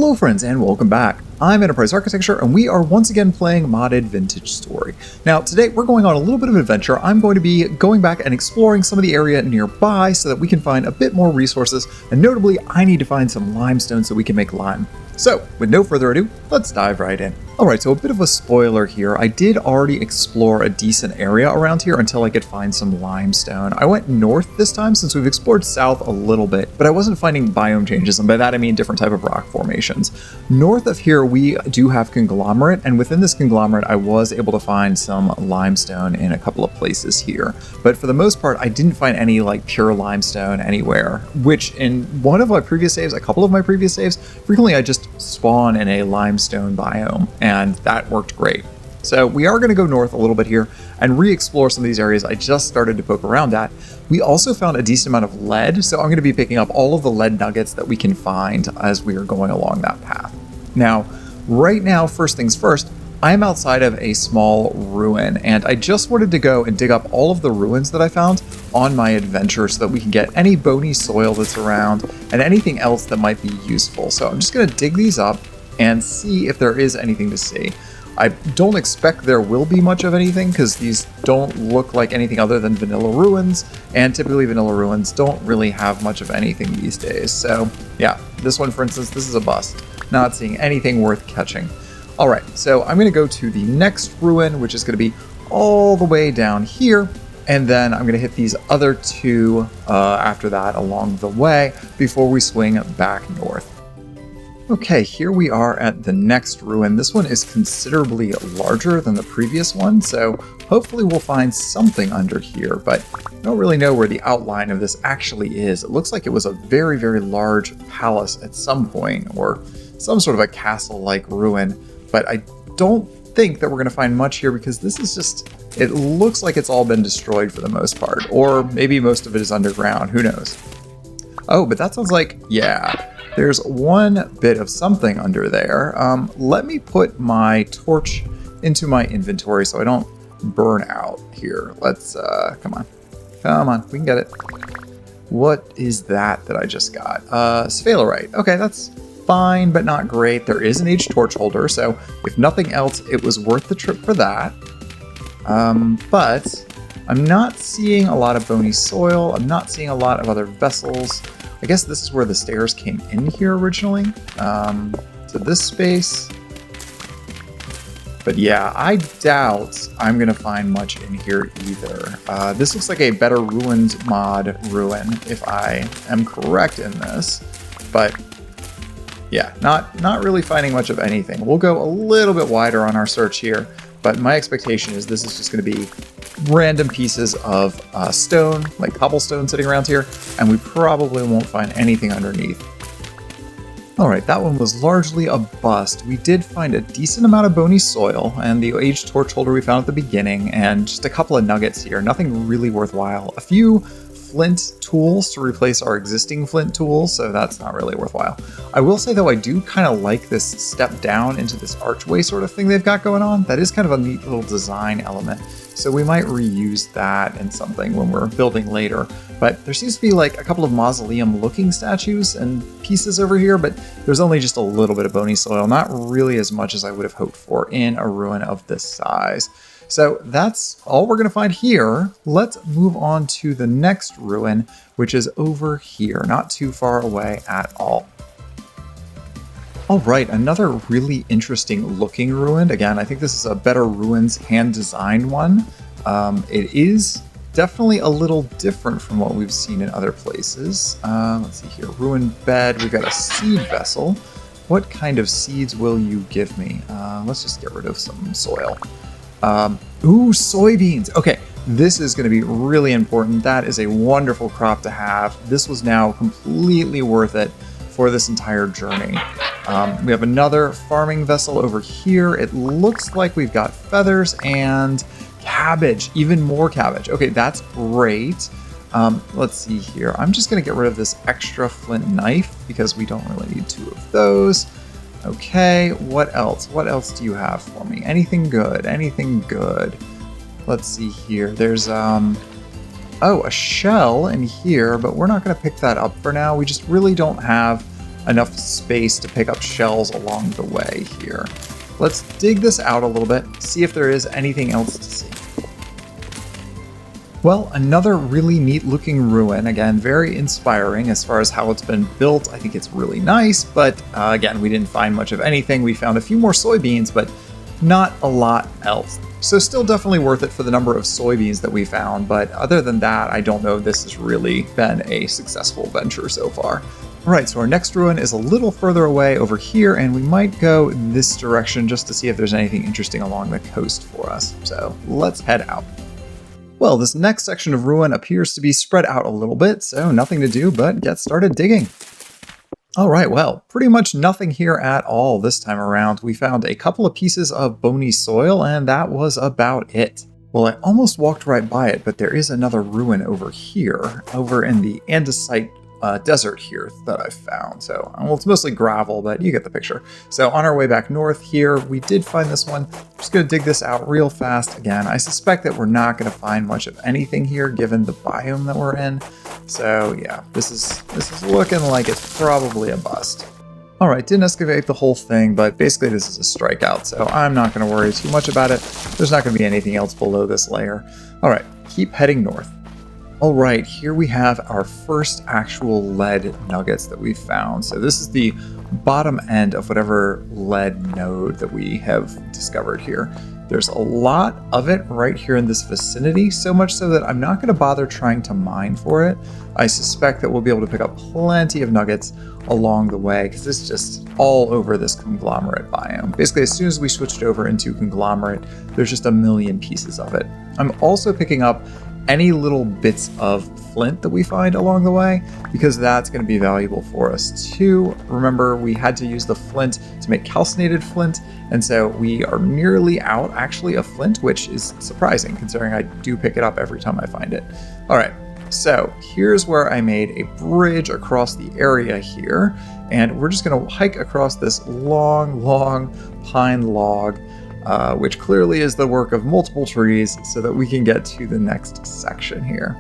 Hello friends and welcome back. I'm Enterprise Architecture and we are once again playing modded Vintagestory. Now today we're going on a little bit of an adventure. I'm going to be going back and exploring some of the area nearby so that we can find a bit more resources, and notably I need to find some limestone so we can make lime. So with no further ado, let's dive right in. Alright, so a bit of a spoiler here. I did already explore a decent area around here until I could find some limestone. I went north this time since we've explored south a little bit, but I wasn't finding biome changes, and by that I mean different type of rock formations. North of here we do have conglomerate, and within this conglomerate I was able to find some limestone in a couple of places here. But for the most part I didn't find any like pure limestone anywhere, which in one of my previous saves, a couple of my previous saves, frequently I just spawn in a limestone biome, and that worked great. So we are going to go north a little bit here and re-explore some of these areas I just started to poke around at. We also found a decent amount of lead, so I'm going to be picking up all of the lead nuggets that we can find as we are going along that path. Now, right now, first things first, I'm outside of a small ruin, and I just wanted to go and dig up all of the ruins that I found on my adventure so that we can get any bony soil that's around and anything else that might be useful. So I'm just going to dig these up and see if there is anything to see. I don't expect there will be much of anything because these don't look like anything other than vanilla ruins, and typically vanilla ruins don't really have much of anything these days. So yeah, this one for instance, this is a bust. Not seeing anything worth catching. Alright, so I'm going to go to the next ruin, which is going to be all the way down here, and then I'm going to hit these other two after that along the way before we swing back north. Okay, here we are at the next ruin. This one is considerably larger than the previous one, so hopefully we'll find something under here, but I don't really know where the outline of this actually is. It looks like it was a very, very large palace at some point, or some sort of a castle-like ruin, but I don't think that we're going to find much here because this is just, it looks like it's all been destroyed for the most part, or maybe most of it is underground, who knows. Oh, but that sounds like, yeah. There's one bit of something under there. Let me put my torch into my inventory so I don't burn out here. Let's, come on, we can get it. What is that I just got? Sphalerite. Okay, that's fine, but not great. There is an aged torch holder, so if nothing else, it was worth the trip for that. But I'm not seeing a lot of bony soil. I'm not seeing a lot of other vessels. I guess this is where the stairs came in here originally, to this space. But yeah, I doubt I'm going to find much in here either. This looks like a better ruined mod ruin, if I am correct in this. But yeah, not really finding much of anything. We'll go a little bit wider on our search here, but my expectation is this is just going to be random pieces of stone, like cobblestone sitting around here, and we probably won't find anything underneath. Alright, that one was largely a bust. We did find a decent amount of bony soil, and the aged torch holder we found at the beginning, and just a couple of nuggets here, nothing really worthwhile. A few flint tools to replace our existing flint tools, so that's not really worthwhile. I will say though, I do kind of like this step down into this archway sort of thing they've got going on. That is kind of a neat little design element. So we might reuse that in something when we're building later. But there seems to be like a couple of mausoleum looking statues and pieces over here, but there's only just a little bit of bony soil, not really as much as I would have hoped for in a ruin of this size. So that's all we're going to find here. Let's move on to the next ruin, which is over here, not too far away at all. All right, another really interesting looking ruin. Again, I think this is a Better Ruins hand-designed one. It is definitely a little different from what we've seen in other places. Let's see here, ruined bed. We've got a seed vessel. What kind of seeds will you give me? Let's just get rid of some soil. Ooh, soybeans. Okay, this is going to be really important. That is a wonderful crop to have. This was now completely worth it for this entire journey. We have another farming vessel over here. It looks like we've got feathers and cabbage, even more cabbage. Okay, that's great. Let's see here. I'm just going to get rid of this extra flint knife because we don't really need two of those. Okay, what else? What else do you have for me? Anything good? Anything good? Let's see here. There's, oh, a shell in here, but we're not going to pick that up for now. We just really don't have enough space to pick up shells along the way here. Let's dig this out a little bit, see if there is anything else to see. Well, another really neat looking ruin. Again, very inspiring as far as how it's been built. I think it's really nice, but again, we didn't find much of anything. We found a few more soybeans, but not a lot else. So still definitely worth it for the number of soybeans that we found, but other than that, I don't know if this has really been a successful venture so far. All right, so our next ruin is a little further away over here, and we might go this direction just to see if there's anything interesting along the coast for us. So let's head out. Well, this next section of ruin appears to be spread out a little bit, so nothing to do but get started digging. All right, well, pretty much nothing here at all this time around. We found a couple of pieces of bony soil, and that was about it. Well, I almost walked right by it, but there is another ruin over here, over in the andesite desert here that I found. So, well, it's mostly gravel, but you get the picture. So on our way back north here, we did find this one. I'm just going to dig this out real fast. Again, I suspect that we're not going to find much of anything here given the biome that we're in. So yeah, this is looking like it's probably a bust. All right, didn't excavate the whole thing, but basically this is a strikeout, so I'm not going to worry too much about it. There's not going to be anything else below this layer. All right, keep heading north. All right, here we have our first actual lead nuggets that we found. So this is the bottom end of whatever lead node that we have discovered here. There's a lot of it right here in this vicinity, so much so that I'm not going to bother trying to mine for it. I suspect that we'll be able to pick up plenty of nuggets along the way because it's just all over this conglomerate biome. Basically, as soon as we switched over into conglomerate, there's just a million pieces of it. I'm also picking up any little bits of flint that we find along the way, because that's going to be valuable for us too. Remember, we had to use the flint to make calcinated flint, and so we are nearly out actually of flint, which is surprising considering I do pick it up every time I find it. All right, so here's where I made a bridge across the area here, and we're just going to hike across this long pine log, which clearly is the work of multiple trees, so that we can get to the next section here.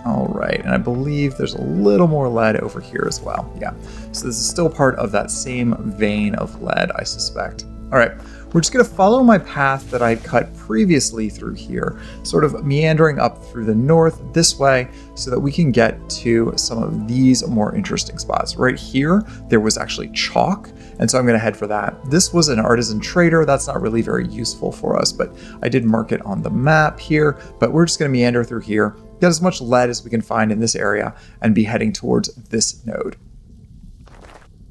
All right, and I believe there's a little more lead over here as well. Yeah, so this is still part of that same vein of lead, I suspect. All right, we're just gonna follow my path that I cut previously through here, sort of meandering up through the north this way so that we can get to some of these more interesting spots. Right here, there was actually chalk, and so I'm gonna head for that. This was an artisan trader. That's not really very useful for us, but I did mark it on the map here, but we're just gonna meander through here, get as much lead as we can find in this area, and be heading towards this node.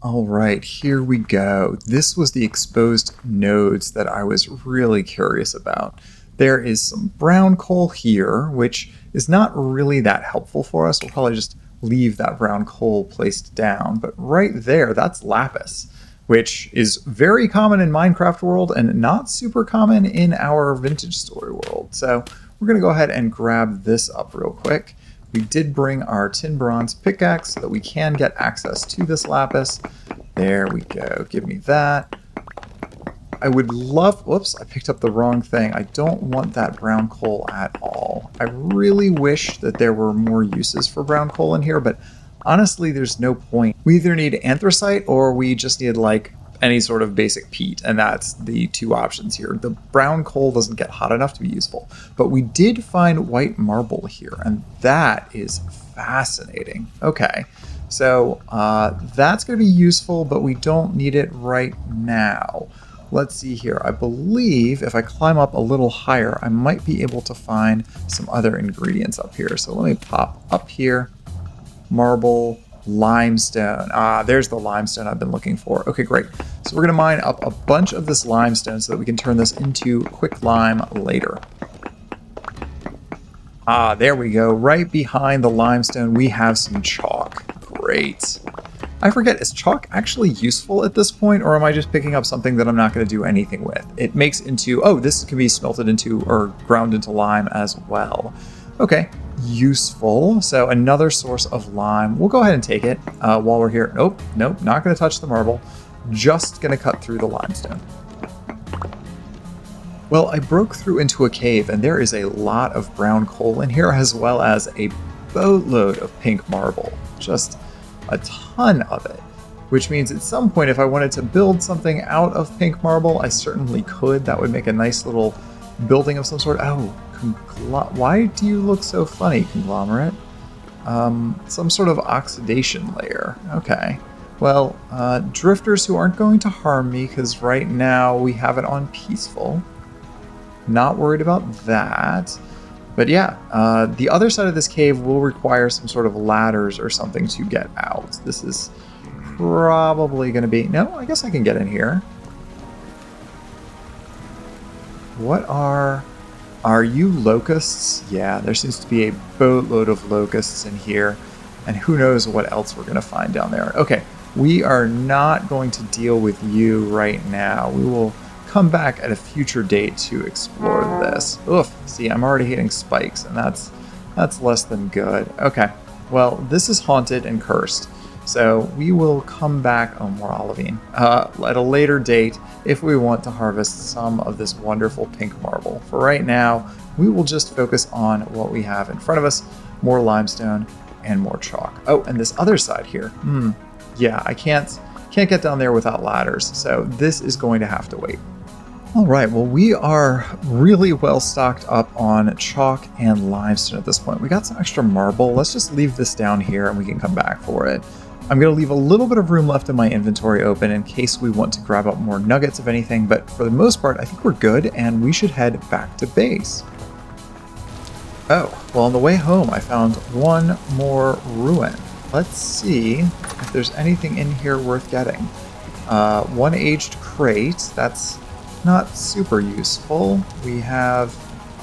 All right, here we go. This was the exposed nodes that I was really curious about. There is some brown coal here, which is not really that helpful for us. We'll probably just leave that brown coal placed down. But right there, that's lapis, which is very common in Minecraft world and not super common in our Vintagestory world. So we're gonna go ahead and grab this up real quick. We did bring our tin bronze pickaxe so that we can get access to this lapis. There we go, give me that. I would love, whoops, I picked up the wrong thing. I don't want that brown coal at all. I really wish that there were more uses for brown coal in here, but honestly, there's no point. We either need anthracite or we just need like any sort of basic peat, and that's the two options here. The brown coal doesn't get hot enough to be useful, but we did find white marble here, and that is fascinating. Okay, so that's going to be useful, but we don't need it right now. Let's see here. I believe if I climb up a little higher, I might be able to find some other ingredients up here. So let me pop up here. Marble, limestone. There's the limestone I've been looking for. Okay, great. So we're going to mine up a bunch of this limestone so that we can turn this into quicklime later. There we go. Right behind the limestone, we have some chalk. Great. I forget, is chalk actually useful at this point, or am I just picking up something that I'm not going to do anything with? It makes into, oh, this can be smelted into or ground into lime as well. Okay, useful. So another source of lime. We'll go ahead and take it while we're here. Nope, not going to touch the marble. Just going to cut through the limestone. Well, I broke through into a cave, and there is a lot of brown coal in here, as well as a boatload of pink marble. Just a ton of it. which means at some point if I wanted to build something out of pink marble, I certainly could. That would make a nice little building of some sort. Oh, why do you look so funny, conglomerate? Some sort of oxidation layer. Okay. Well, drifters who aren't going to harm me because right now we have it on peaceful. Not worried about that. But yeah, the other side of this cave will require some sort of ladders or something to get out. This is probably going to be... No, I guess I can get in here. What are you locusts? Yeah, there seems to be a boatload of locusts in here. And who knows what else we're going to find down there. Okay, we are not going to deal with you right now. We will come back at a future date to explore this. Oof, see, I'm already hitting spikes, and that's less than good. Okay, well, this is haunted and cursed. So we will come back, oh, more olivine, at a later date if we want to harvest some of this wonderful pink marble. For right now, we will just focus on what we have in front of us, more limestone and more chalk. Oh, and this other side here. Yeah, I can't get down there without ladders, so this is going to have to wait. All right, well, we are really well stocked up on chalk and limestone at this point. We got some extra marble. Let's just leave this down here and we can come back for it. I'm going to leave a little bit of room left in my inventory open in case we want to grab up more nuggets of anything, but for the most part, I think we're good and we should head back to base. Oh, well, on the way home, I found one more ruin. Let's see if there's anything in here worth getting. One aged crate, that's not super useful. We have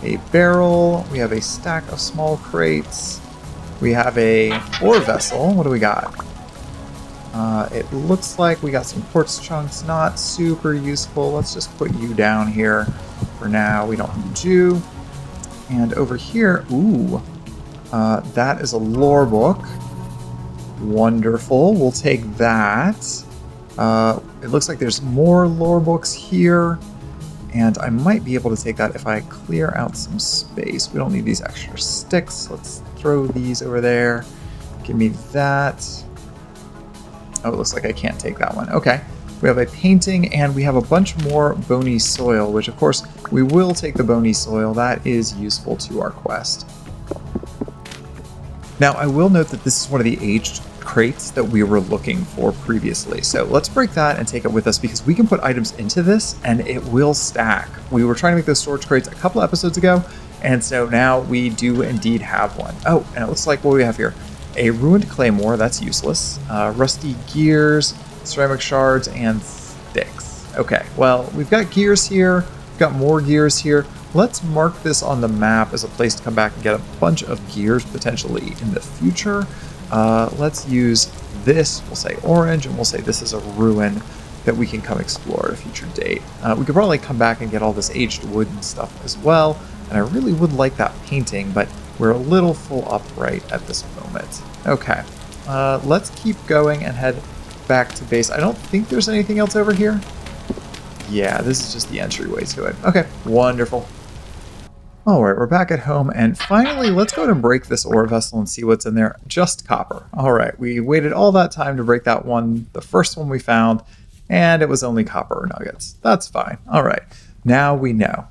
a barrel, we have a stack of small crates, we have a ore vessel. What do we got? It looks like we got some quartz chunks, not super useful. Let's just put you down here for now. We don't need you. And over here, ooh, that is a lore book. Wonderful, we'll take that. It looks like there's more lore books here, and I might be able to take that if I clear out some space. We don't need these extra sticks. Let's throw these over there. Give me that. Oh, it looks like I can't take that one. Okay. We have a painting, and we have a bunch more bony soil, which of course we will take the bony soil. That is useful to our quest. Now, I will note that this is one of the aged crates that we were looking for previously. So let's break that and take it with us because we can put items into this and it will stack. We were trying to make those storage crates a couple episodes ago, and so now we do indeed have one. Oh, and it looks like what do we have here? A ruined claymore, that's useless. Rusty gears, ceramic shards, and sticks. Okay, well, we've got gears here, we've got more gears here. Let's mark this on the map as a place to come back and get a bunch of gears potentially in the future. Let's use this, we'll say orange, and we'll say this is a ruin that we can come explore at a future date. We could probably come back and get all this aged wood and stuff as well, and I really would like that painting, but we're a little full up right at this moment. Okay, let's keep going and head back to base. I don't think there's anything else over here. Yeah, this is just the entryway to it. Okay, wonderful. All right, we're back at home, and finally, let's go ahead and break this ore vessel and see what's in there. Just copper. All right, we waited all that time to break that one, the first one we found, and it was only copper nuggets. That's fine. All right, now we know.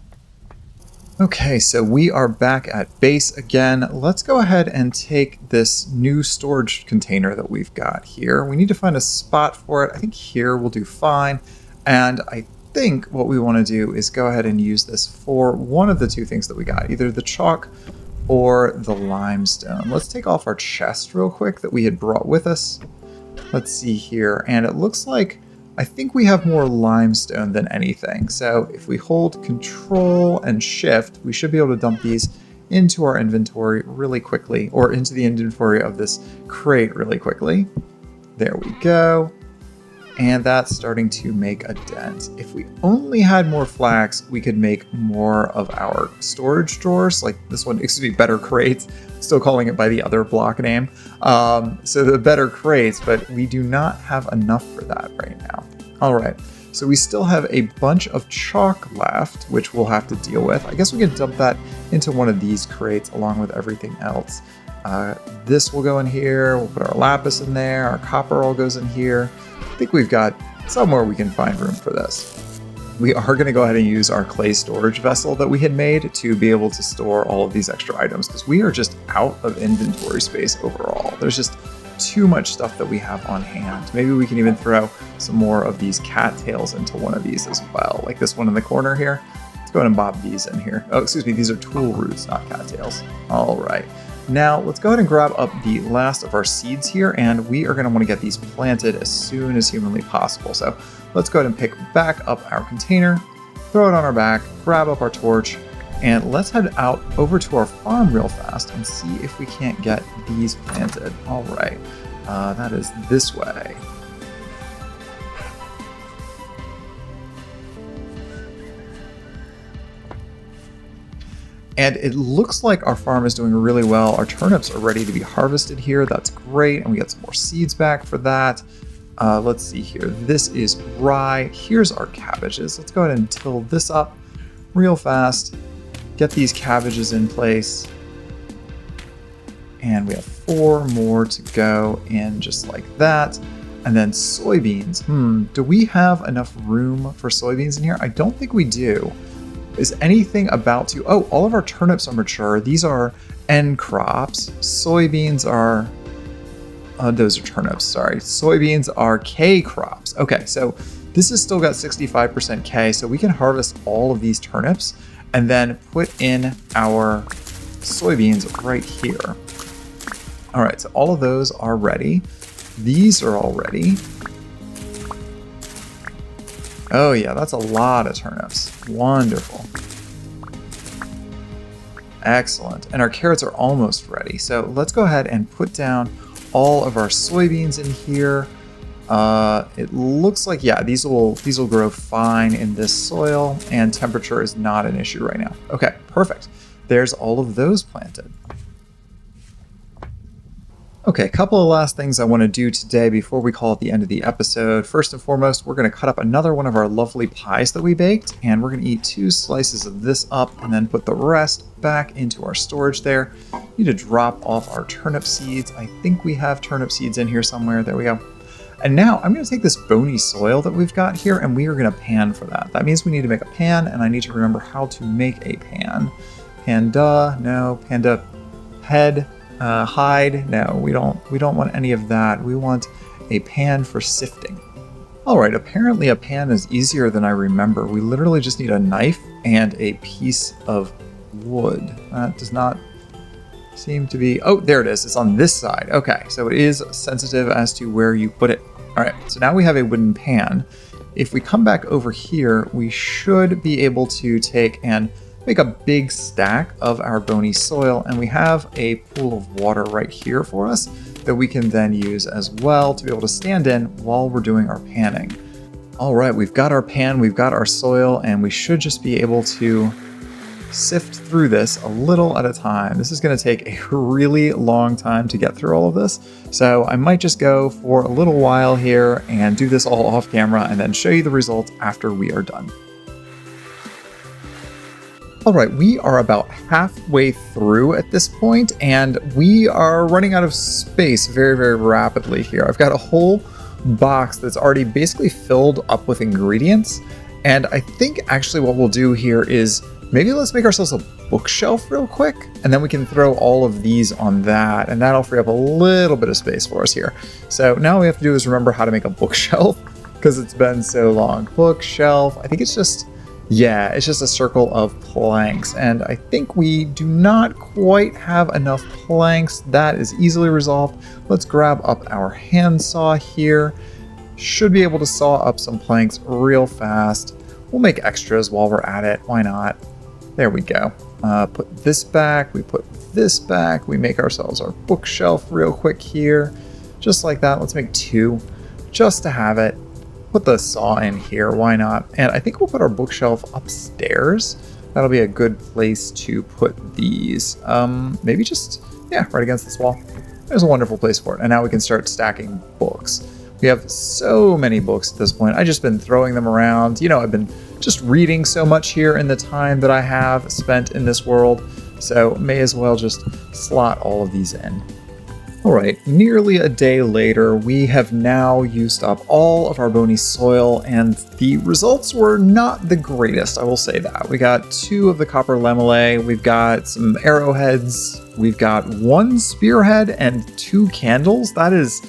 Okay, so we are back at base again. Let's go ahead and take this new storage container that we've got here. We need to find a spot for it. I think here will do fine, and I think what we want to do is go ahead and use this for one of the two things that we got, either the chalk or the limestone. Let's take off our chest real quick that we had brought with us. Let's see here, and it looks like I think we have more limestone than anything. So if we hold Control and Shift, we should be able to dump these into our inventory really quickly, or into the inventory of this crate really quickly. There we go. And that's starting to make a dent. If we only had more flax, we could make more of our storage drawers, like this one, excuse me, better crates. Still calling it by the other block name. So the better crates, but we do not have enough for that right now. All right, so we still have a bunch of chalk left, which we'll have to deal with. I guess we can dump that into one of these crates along with everything else. This will go in here. We'll put our lapis in there. Our copper all goes in here. I think we've got somewhere we can find room for this. We are going to go ahead and use our clay storage vessel that we had made to be able to store all of these extra items, because we are just out of inventory space overall. There's just too much stuff that we have on hand. Maybe we can even throw some more of these cattails into one of these as well, like this one in the corner here. Let's go ahead and bob these in here. Oh, excuse me, these are tool roots, not cattails. All right. Now let's go ahead and grab up the last of our seeds here, and we are going to want to get these planted as soon as humanly possible. So let's go ahead and pick back up our container, throw it on our back, grab up our torch, and let's head out over to our farm real fast and see if we can't get these planted. All right, that is this way. And it looks like our farm is doing really well. Our turnips are ready to be harvested here. That's great. And we got some more seeds back for that. Let's see here. This is rye. Here's our cabbages. Let's go ahead and till this up real fast. Get these cabbages in place. And we have 4 more to go in just like that. And then soybeans. Do we have enough room for soybeans in here? I don't think we do. Is anything about to... Oh, all of our turnips are mature. These are N crops. Soybeans are... those are turnips, sorry. Soybeans are K crops. Okay, so this has still got 65% K, so we can harvest all of these turnips and then put in our soybeans right here. All right, so all of those are ready. These are all ready. Oh yeah, that's a lot of turnips. Wonderful. Excellent. And our carrots are almost ready. So let's go ahead and put down all of our soybeans in here. It looks like, yeah, these will grow fine in this soil, and temperature is not an issue right now. Okay, perfect. There's all of those planted. Okay, a couple of last things I want to do today before we call it the end of the episode. First and foremost, we're going to cut up another one of our lovely pies that we baked, and we're going to eat 2 slices of this up and then put the rest back into our storage there. Need to drop off our turnip seeds. I think we have turnip seeds in here somewhere. There we go. And now I'm going to take this bony soil that we've got here, and we are going to pan for that. That means we need to make a pan, and I need to remember how to make a pan. Panda, no, panda head. Hide, no, we don't want any of that. We want a pan for sifting. All right, apparently a pan is easier than I remember. We literally just need a knife and a piece of wood. That does not seem to be, oh, there it is. It's on this side. Okay, so it is sensitive as to where you put it. All right, so now we have a wooden pan. If we come back over here, we should be able to take and make a big stack of our bony soil, and we have a pool of water right here for us that we can then use as well to be able to stand in while we're doing our panning. All right, we've got our pan, we've got our soil, and we should just be able to sift through this a little at a time. This is going to take a really long time to get through all of this, so I might just go for a little while here and do this all off camera and then show you the results after we are done. All right, we are about halfway through at this point, and we are running out of space very, very rapidly here. I've got a whole box that's already basically filled up with ingredients, and I think actually what we'll do here is maybe let's make ourselves a bookshelf real quick, and then we can throw all of these on that, and that'll free up a little bit of space for us here. So now all we have to do is remember how to make a bookshelf, because it's been so long. Bookshelf, I think it's just... yeah, it's just a circle of planks, and I think we do not quite have enough planks. That is easily resolved. Let's grab up our handsaw here. Should be able to saw up some planks real fast. We'll make extras while we're at it. Why not? There we go. Put this back. We put this back. We make ourselves our bookshelf real quick here. Just like that. Let's make 2 just to have it. Put the saw in here, why not? And I think we'll put our bookshelf upstairs. That'll be a good place to put these. Maybe just, yeah, right against this wall. There's a wonderful place for it. And now we can start stacking books. We have so many books at this point. I've just been throwing them around. You know, I've been just reading so much here in the time that I have spent in this world. so may as well just slot all of these in. Alright, nearly a day later, we have now used up all of our bony soil, and the results were not the greatest, I will say that. We got 2 of the copper lamellae, we've got some arrowheads, we've got 1 spearhead and 2 candles. That is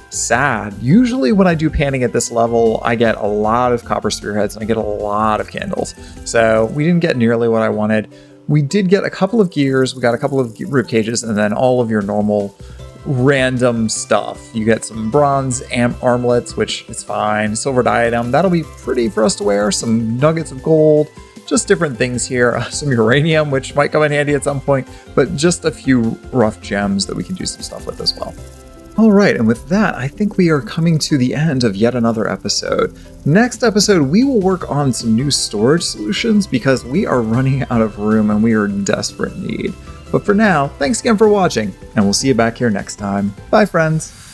sad. Usually when I do panning at this level, I get a lot of copper spearheads and I get a lot of candles. So we didn't get nearly what I wanted. We did get a couple of gears, we got a couple of rib cages, and then all of your normal random stuff. You get some bronze armlets, which is fine, silver diadem, that'll be pretty for us to wear, some nuggets of gold, just different things here, some uranium, which might come in handy at some point, but just a few rough gems that we can do some stuff with as well. Alright, and with that, I think we are coming to the end of yet another episode. Next episode, we will work on some new storage solutions because we are running out of room and we are in desperate need. But for now, thanks again for watching, and we'll see you back here next time. Bye, friends!